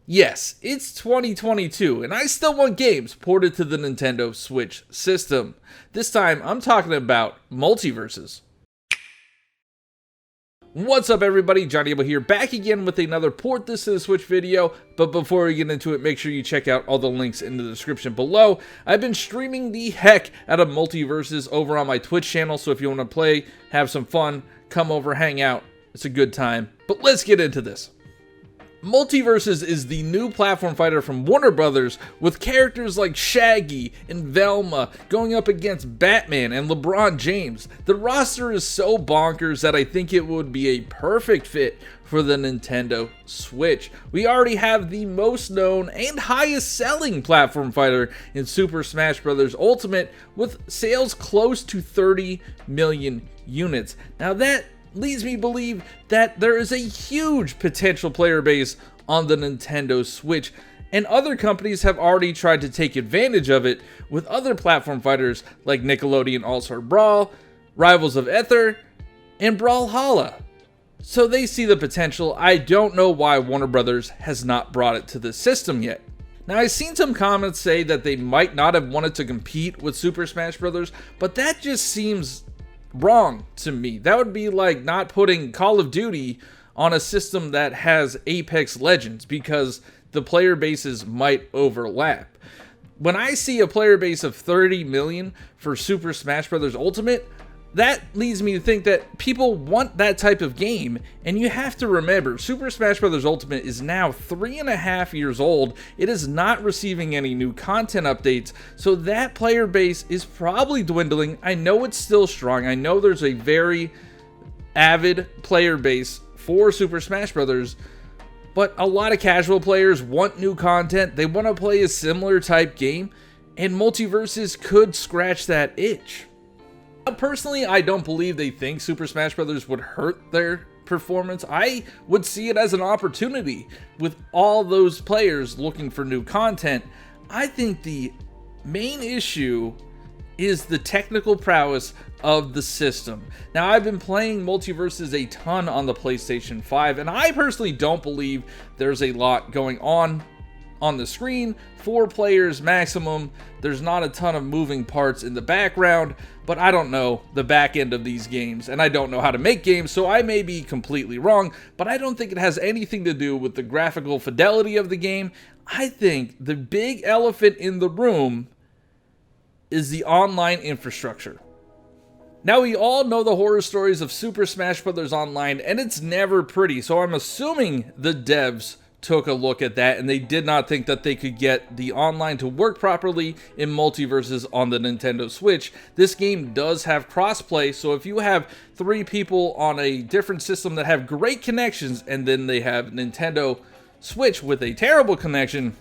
Yes, it's 2022, and I still want games ported to the Nintendo Switch system. This time, I'm talking about Multiversus. What's up everybody, Johnny Able here, back again with another Port This to the Switch video, but before we get into it, make sure you check out all the links in the description below. I've been streaming the heck out of Multiversus over on my Twitch channel, so if you want to play, have some fun, come over, hang out, it's a good time. But let's get into this. Multiversus is the new platform fighter from Warner Brothers with characters like Shaggy and Velma going up against Batman and LeBron James. The roster is so bonkers that I think it would be a perfect fit for the Nintendo Switch. We already have the most known and highest selling platform fighter in Super Smash Bros. Ultimate with sales close to 30 million units. Now that leads me to believe that there is a huge potential player base on the Nintendo Switch, and other companies have already tried to take advantage of it with other platform fighters like Nickelodeon All-Star Brawl, Rivals of Aether, and Brawlhalla. So they see the potential. I don't know why Warner Brothers has not brought it to the system yet. Now, I've seen some comments say that they might not have wanted to compete with Super Smash Bros., but that just seems wrong to me. That would be like not putting Call of Duty on a system that has Apex Legends because the player bases might overlap. When I see a player base of 30 million for Super Smash Bros. Ultimate, that leads me to think that people want that type of game, and you have to remember, Super Smash Bros. Ultimate is now 3.5 years old. It is not receiving any new content updates, so that player base is probably dwindling. I know it's still strong. I know there's a very avid player base for Super Smash Bros., but a lot of casual players want new content. They want to play a similar type game, and Multiversus could scratch that itch. Personally, I don't believe they think Super Smash Bros. Would hurt their performance. I would see it as an opportunity with all those players looking for new content. I think the main issue is the technical prowess of the system. Now, I've been playing Multiversus a ton on the PlayStation 5, and I personally don't believe there's a lot going on the screen. 4 players maximum. There's not a ton of moving parts in the background, but I don't know the back end of these games, and I don't know how to make games, so I may be completely wrong, but I don't think it has anything to do with the graphical fidelity of the game. I think the big elephant in the room is the online infrastructure. Now, we all know the horror stories of Super Smash Bros. Online, and it's never pretty, so I'm assuming the devs took a look at that and they did not think that they could get the online to work properly in Multiversus on the Nintendo Switch. This game does have crossplay, so if you have 3 people on a different system that have great connections and then they have Nintendo Switch with a terrible connection,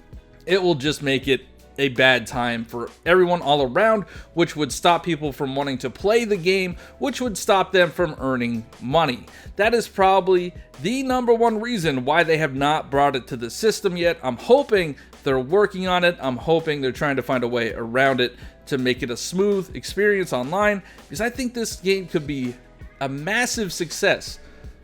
it will just make it a bad time for everyone all around, which would stop people from wanting to play the game, which would stop them from earning money. That is probably the #1 reason why they have not brought it to the system yet. I'm hoping they're working on it. I'm hoping they're trying to find a way around it to make it a smooth experience online, because I think this game could be a massive success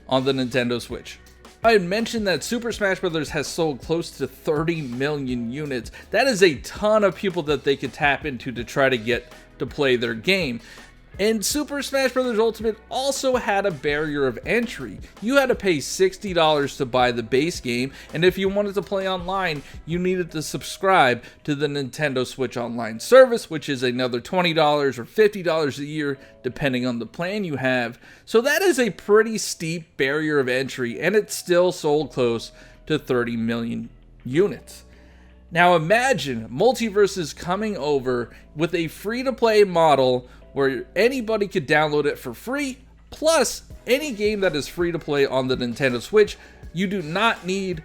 on the Nintendo Switch. I had mentioned that Super Smash Bros. Has sold close to 30 million units. That is a ton of people that they could tap into to try to get to play their game. And Super Smash Bros. Ultimate also had a barrier of entry. You had to pay $60 to buy the base game, and if you wanted to play online, you needed to subscribe to the Nintendo Switch Online service, which is another $20 or $50 a year, depending on the plan you have. So that is a pretty steep barrier of entry, and it still sold close to 30 million units. Now imagine Multiversus coming over with a free-to-play model where anybody could download it for free, plus any game that is free to play on the Nintendo Switch. You do not need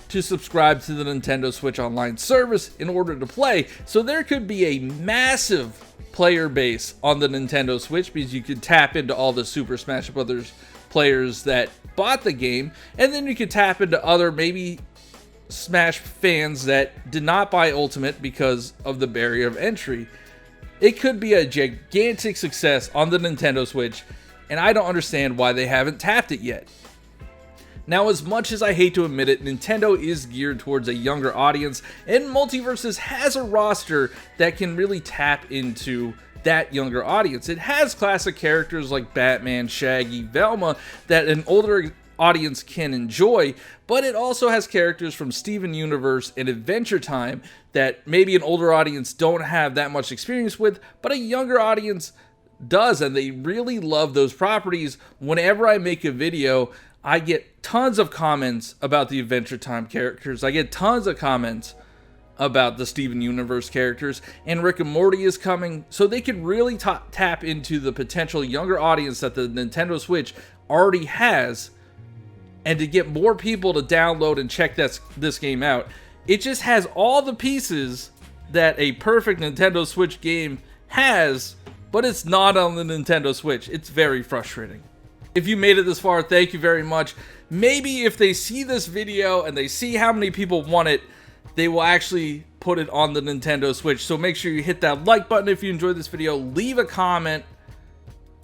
to subscribe to the Nintendo Switch Online service in order to play, so there could be a massive player base on the Nintendo Switch because you could tap into all the Super Smash Bros. Players that bought the game, and then you could tap into other maybe Smash fans that did not buy Ultimate because of the barrier of entry. It could be a gigantic success on the Nintendo Switch, and I don't understand why they haven't tapped it yet. Now, as much as I hate to admit it, Nintendo is geared towards a younger audience, and Multiversus has a roster that can really tap into that younger audience. It has classic characters like Batman, Shaggy, Velma that an older audience can enjoy, but it also has characters from Steven Universe and Adventure Time that maybe an older audience don't have that much experience with, but a younger audience does, and they really love those properties. Whenever I make a video, I get tons of comments about the Adventure Time characters. I get tons of comments about the Steven Universe characters, and Rick and Morty is coming, so they can really tap into the potential younger audience that the Nintendo Switch already has, and to get more people to download and check this game out. It just has all the pieces that a perfect Nintendo Switch game has, but it's not on the Nintendo Switch. It's very frustrating. If you made it this far, thank you very much. Maybe if they see this video and they see how many people want it, they will actually put it on the Nintendo Switch. So make sure you hit that like button if you enjoyed this video, leave a comment,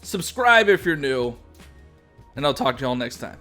subscribe if you're new, and I'll talk to y'all next time.